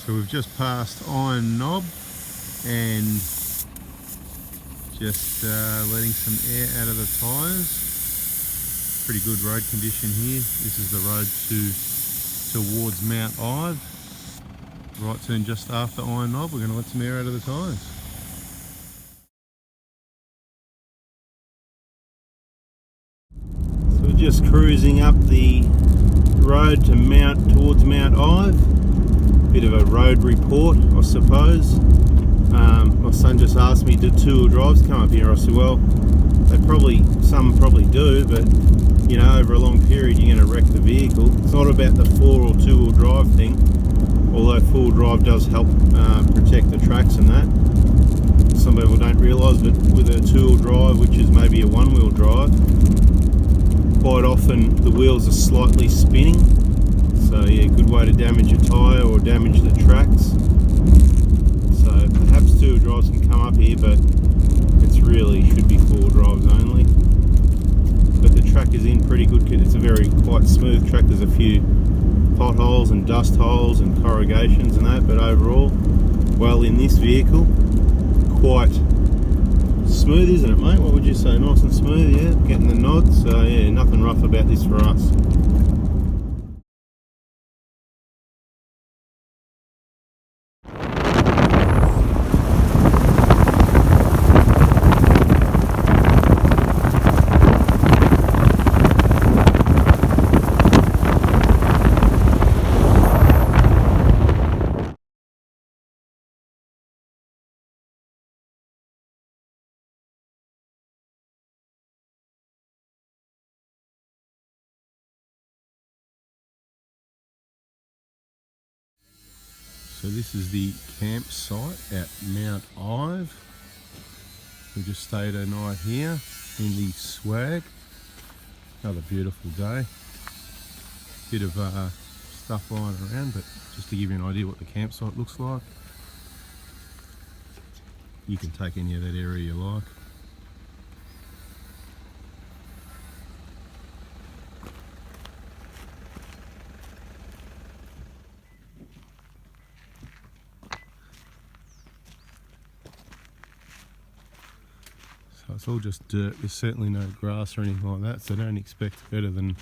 So we've just passed Iron Knob and just letting some air out of the tyres. Pretty good road condition here. This is the road towards Mount Ive. Right turn just after Iron Knob. We're going to let some air out of the tyres. So we're just cruising up the road towards Mount Ive. Bit of a road report, I suppose. My son just asked me, did two-wheel drives come up here? I said, well, some probably do, but you know, over a long period you're going to wreck the vehicle. It's not about the four or two-wheel drive thing, although four-wheel drive does help protect the tracks and that. Some people don't realise, but with a two-wheel drive, which is maybe a one-wheel drive, quite often the wheels are slightly spinning. So yeah, good way to damage a tyre or damage the tracks. So perhaps two-wheel drives can come up here, but it's really should be four-wheel drives only. But the track is in pretty good. It's a quite smooth track. There's a few potholes and dust holes and corrugations and that, but overall, well, in this vehicle, quite smooth, isn't it, mate? What would you say? Nice and smooth, yeah. Getting the nod. So yeah, nothing rough about this for us. So this is the campsite at Mount Ive. We just stayed a night here in the swag. Another beautiful day. Bit of stuff lying around, but just to give you an idea what the campsite looks like. You can take any of that area you like. So it's all just dirt. There's certainly no grass or anything like that, so don't expect better than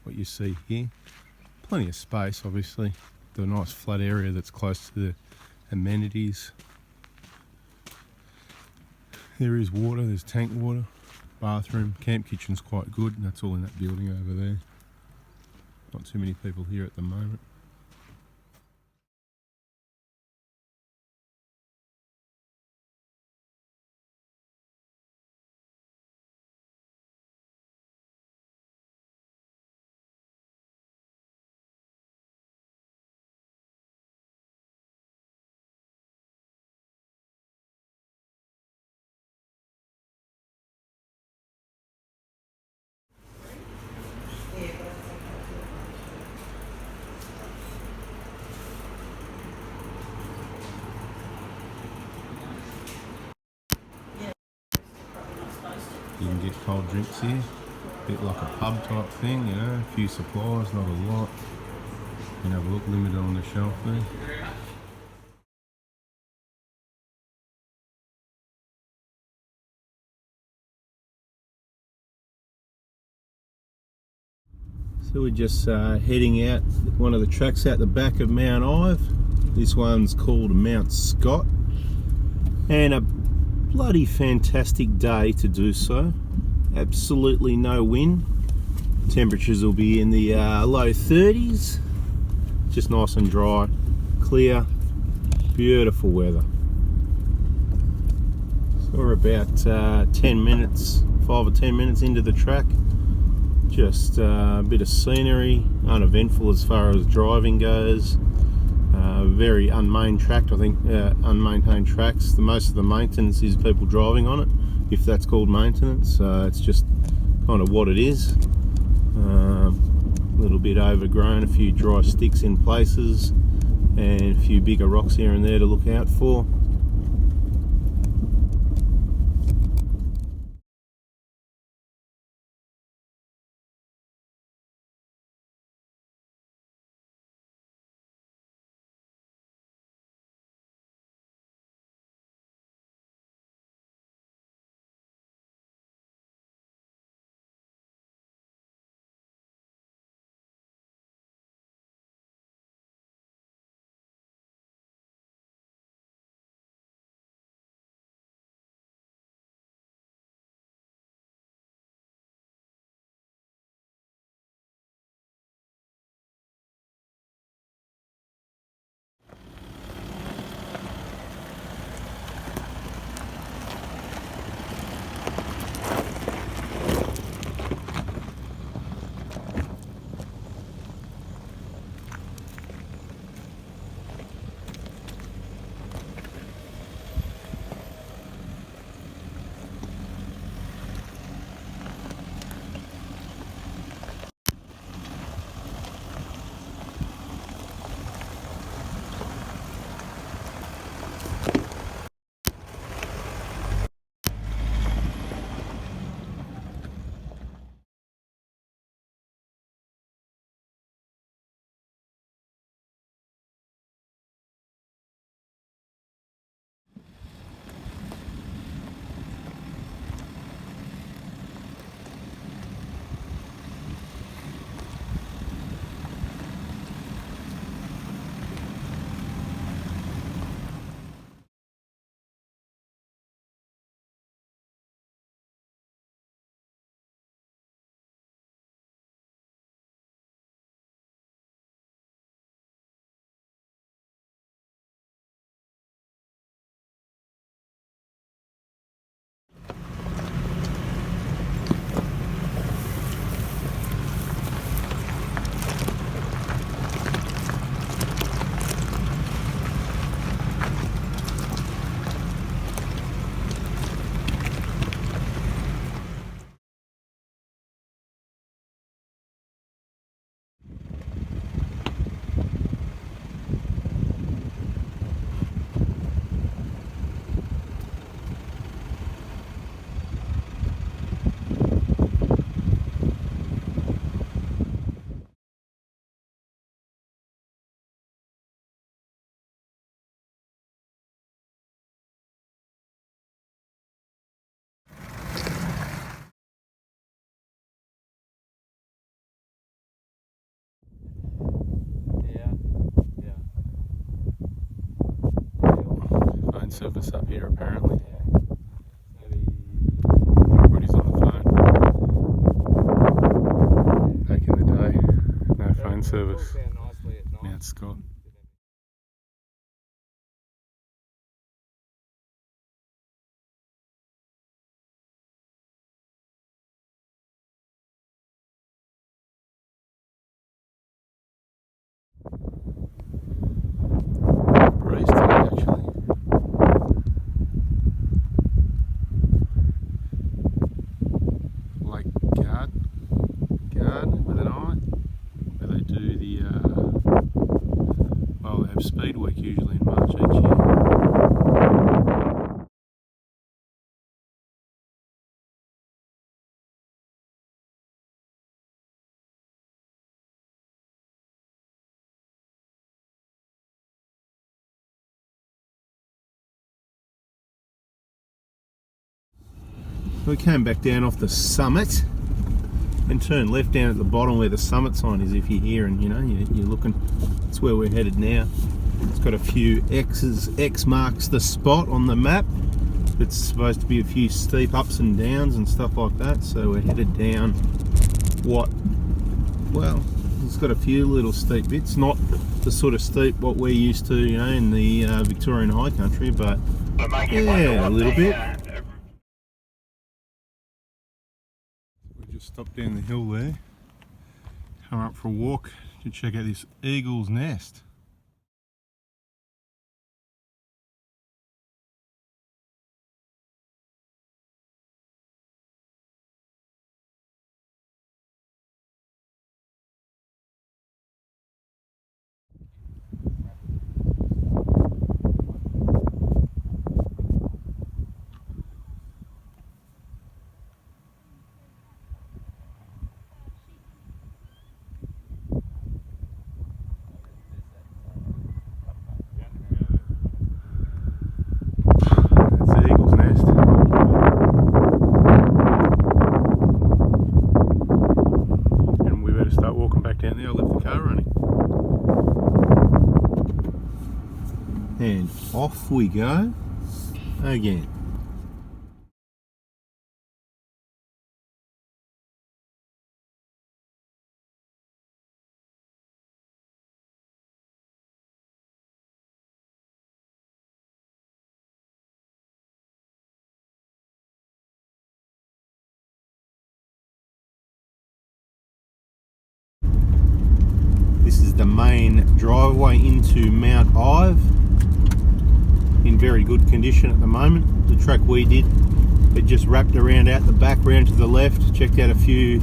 what you see here. Plenty of space, obviously. The nice flat area that's close to the amenities. There is water, there's tank water, bathroom, camp kitchen's quite good, and that's all in that building over there. Not too many people here at the moment. You can get cold drinks here, a bit like a pub type thing, you know, a few supplies, not a lot. You can have a look, limited on the shelf there. So we're just heading out one of the tracks out the back of Mount Ive. This one's called Mount Scott, and a bloody fantastic day to do so. Absolutely no wind. Temperatures will be in the low 30s. Just nice and dry, clear, beautiful weather. So we're about 10 minutes, 5 or 10 minutes into the track. Just a bit of scenery, uneventful as far as driving goes. Very unmaintained track, I think, unmaintained tracks. Most of the maintenance is people driving on it, if that's called maintenance. It's just kind of what it is. A little bit overgrown, a few dry sticks in places, and a few bigger rocks here and there to look out for. phone service up here apparently. Everybody's on the phone. Back in the day, no phone service. Mount Scott. Breeze today actually. Lake Garden with an eye, where they do the well, they have Speed Week usually in March each year. We came back down off the summit and turned left down at the bottom where the summit sign is. If you're here and you know you're looking, that's where we're headed now. It's got a few X's. X marks the spot on the map. It's supposed to be a few steep ups and downs and stuff like that. So we're headed down well, it's got a few little steep bits, not the sort of steep what we're used to, you know, in the Victorian high country, but yeah, a little bit. We just stopped down the hill there, come up for a walk to check out this eagle's nest. Down there, I left the car running. And off we go again. This is the main driveway into Mount Ive, in very good condition at the moment. The track we did, it just wrapped around out the back, round to the left, checked out a few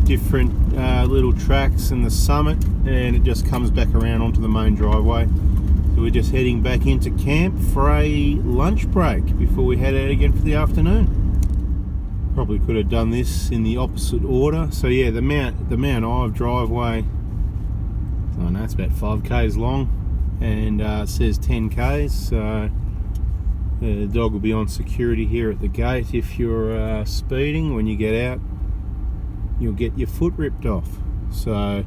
different little tracks and the summit, and it just comes back around onto the main driveway. So we're just heading back into camp for a lunch break before we head out again for the afternoon. Probably could have done this in the opposite order. So yeah, the Mount Ive driveway, I know it's about 5k's long, and it says 10k's, so the dog will be on security here at the gate. If you're speeding, when you get out, you'll get your foot ripped off. So,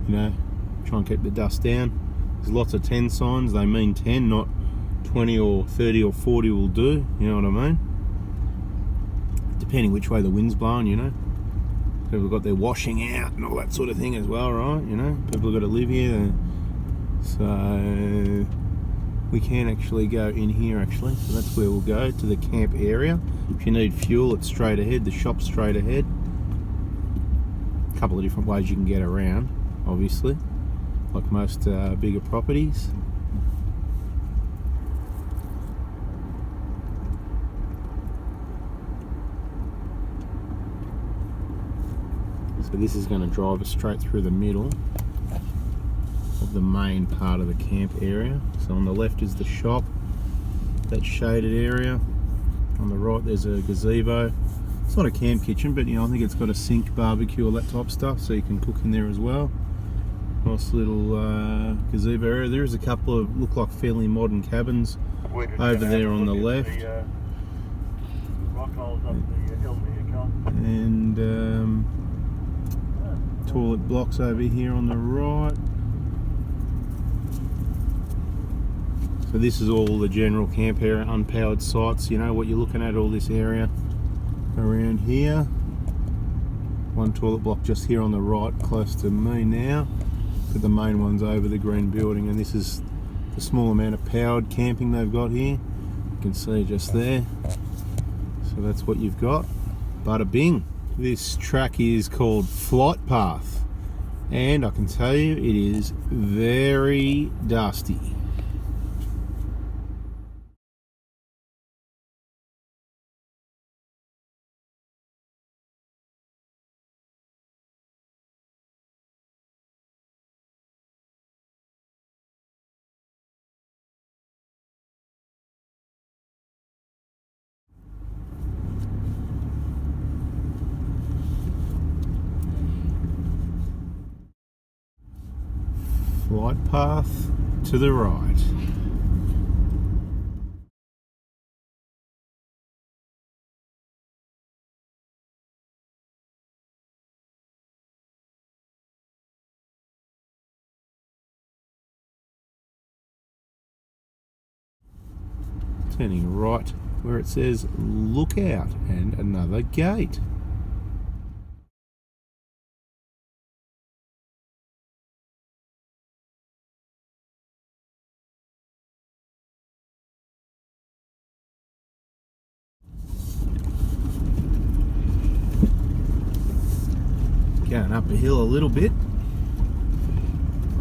you know, try and keep the dust down. There's lots of 10 signs, they mean 10, not 20 or 30 or 40 will do, you know what I mean? Depending which way the wind's blowing, you know. People have got their washing out and all that sort of thing as well, right? You know, people have got to live here. So we can actually go in here actually. So that's where we'll go, to the camp area. If you need fuel, it's straight ahead. The shop's straight ahead. A couple of different ways you can get around, obviously, like most bigger properties. So this is going to drive us straight through the middle of the main part of the camp area. So on the left is the shop, that shaded area. On the right there's a gazebo. It's not a camp kitchen, but you know, I think it's got a sink, barbecue, all that type of stuff, so you can cook in there as well. Nice little gazebo area. There is a couple of look like fairly modern cabins over there on the left. And toilet blocks over here on the right. So this is all the general camp area, unpowered sites. You know what you're looking at, all this area around here. One toilet block just here on the right, close to me now. But the main one's over the green building, and this is the small amount of powered camping they've got here. You can see just there. So that's what you've got. Bada bing. This track is called Flight Path, and I can tell you it is very dusty. Flight path to the right. Turning right where it says lookout and another gate. Going up a hill a little bit,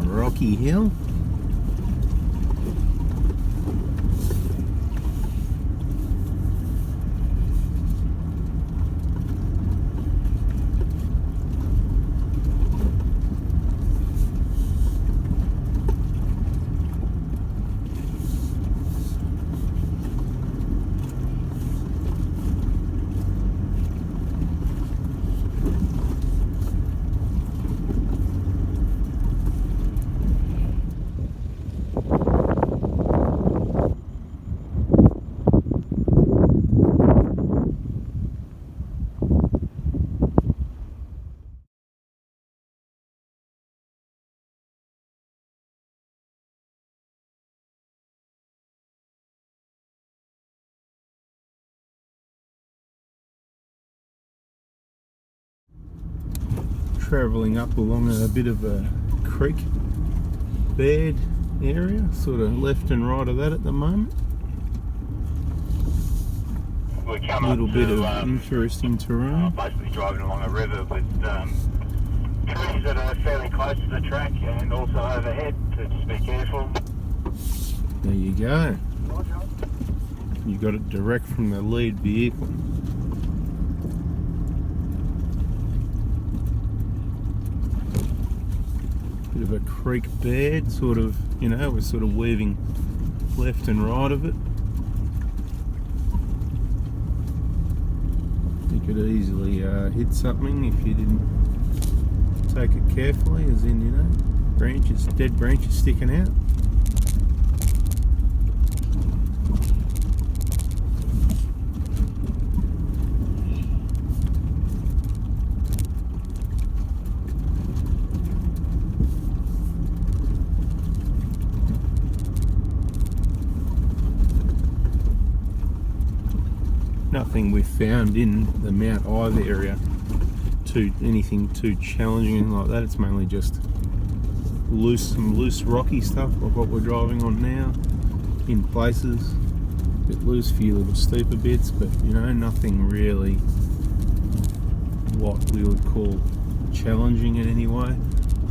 a rocky hill. Travelling up along a bit of a creek bed area, sort of left and right of that at the moment. A little bit of interesting terrain. Basically driving along a river with trees that are fairly close to the track and also overhead, so just be careful. There you go. You got it direct from the lead vehicle. Bit of a creek bed, sort of, you know, we're sort of weaving left and right of it. You could easily hit something if you didn't take it carefully, as in, you know, branches, dead branches sticking out. Nothing we've found in the Mount Ive area anything too challenging like that. It's mainly just some loose rocky stuff like what we're driving on now in places. A bit loose, few little steeper bits, but you know, nothing really what we would call challenging in any way.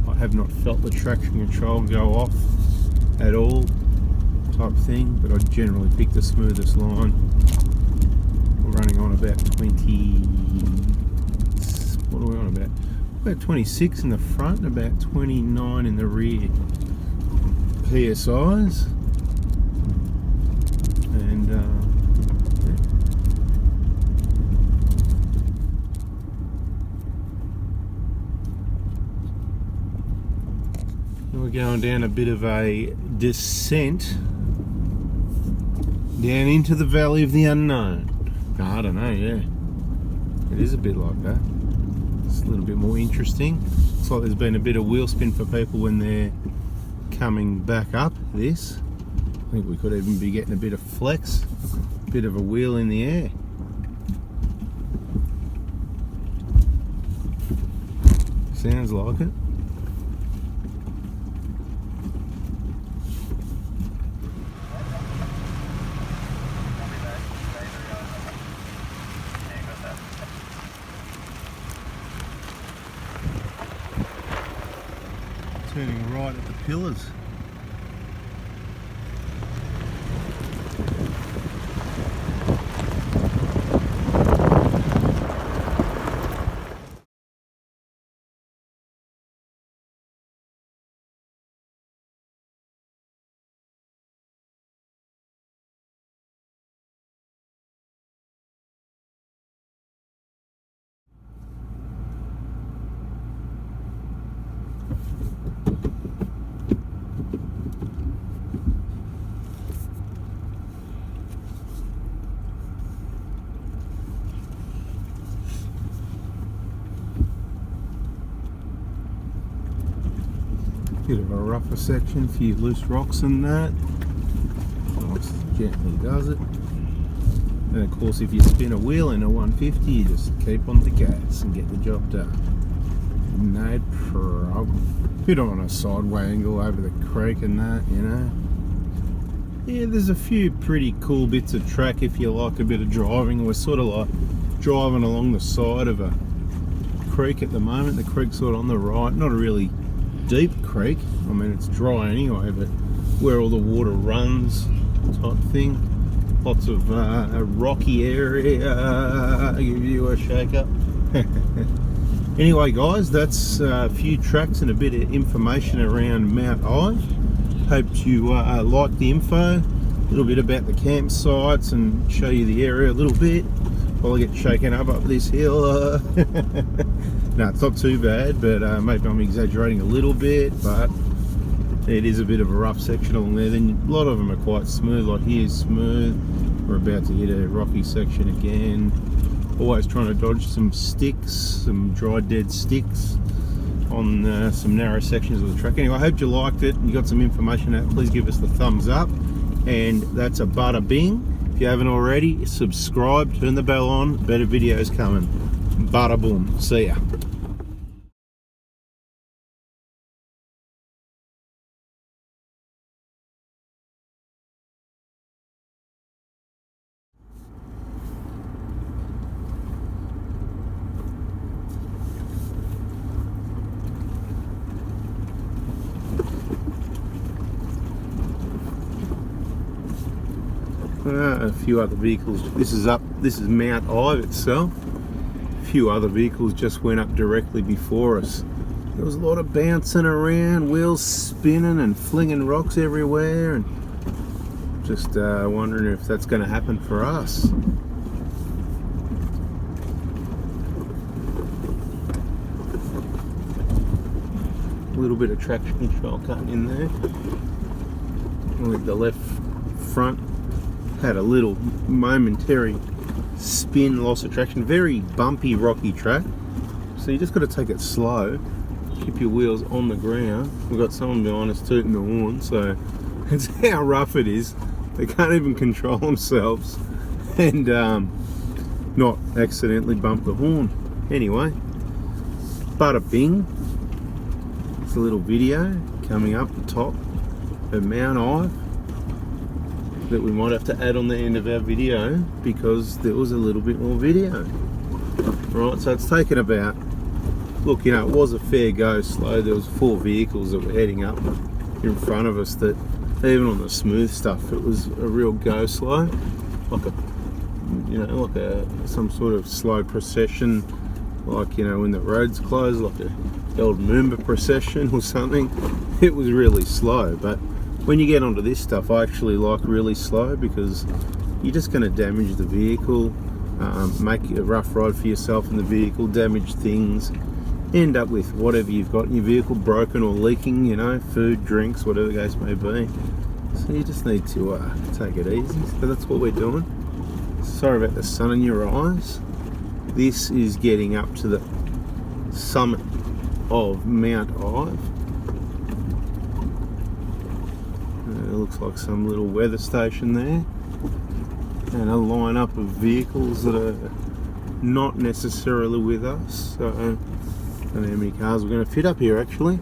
I have not felt the traction control go off at all type thing, but I generally pick the smoothest line. Running on about 20, what are we on about 26 in the front and about 29 in the rear PSIs, and yeah. We're going down a bit of a descent down into the valley of the unknown. I don't know, yeah. It is a bit like that. It's a little bit more interesting. Looks like there's been a bit of wheel spin for people when they're coming back up this. think we could even be getting a bit of flex, a bit of a wheel in the air. Sounds like it. Turning right at the pillars. Bit of a rougher section, a few loose rocks in that. Nice, gently does it. And of course, if you spin a wheel in a 150, you just keep on the gas and get the job done. No problem. Bit on a sideway angle over the creek and that, you know. Yeah, there's a few pretty cool bits of track if you like a bit of driving. We're sort of like driving along the side of a creek at the moment. The creek's sort of on the right, not a really deep creek. I mean, it's dry anyway, but where all the water runs type thing. Lots of a rocky area. Give you a shake up. Anyway guys, that's a few tracks and a bit of information around Mount Ive. Hope you like the info, a little bit about the campsites and show you the area a little bit while I get shaken up this hill. No, it's not too bad, but maybe I'm exaggerating a little bit, but it is a bit of a rough section along there. Then a lot of them are quite smooth, like here's smooth. We're about to hit a rocky section again. Always trying to dodge some sticks, some dry dead sticks on some narrow sections of the track. Anyway, I hope you liked it and you got some information out. Please give us the thumbs up, and that's a bada bing. If you haven't already, subscribe, turn the bell on, better videos coming. Bada boom. See ya. A few other vehicles. This is Mount Ive itself. A few other vehicles just went up directly before us. There was a lot of bouncing around, wheels spinning and flinging rocks everywhere, and just wondering if that's going to happen for us. A little bit of traction control cutting in there. With the left front had a little momentary spin, loss of traction. Very bumpy, rocky track, so you just got to take it slow, keep your wheels on the ground. We've got someone behind us tooting the horn, so that's how rough it is. They can't even control themselves and not accidentally bump the horn. Anyway, bada bing. It's a little video coming up the top of Mount Ive that we might have to add on the end of our video because there was a little bit more video. Right, so it's taken about, look, you know, it was a fair go slow. There was 4 vehicles that were heading up in front of us that even on the smooth stuff it was a real go slow, like a, you know, like a some sort of slow procession, like, you know, when the road's closed, like a old Moomba procession or something. It was really slow, but when you get onto this stuff, I actually like really slow because you're just going to damage the vehicle, make a rough ride for yourself in the vehicle, damage things, end up with whatever you've got in your vehicle broken or leaking, you know, food, drinks, whatever the case may be. So you just need to take it easy. So that's what we're doing. Sorry about the sun in your eyes. This is getting up to the summit of Mount Ive. A looks like some little weather station there, and a lineup of vehicles that are not necessarily with us. So I don't know how many cars we're going to fit up here actually.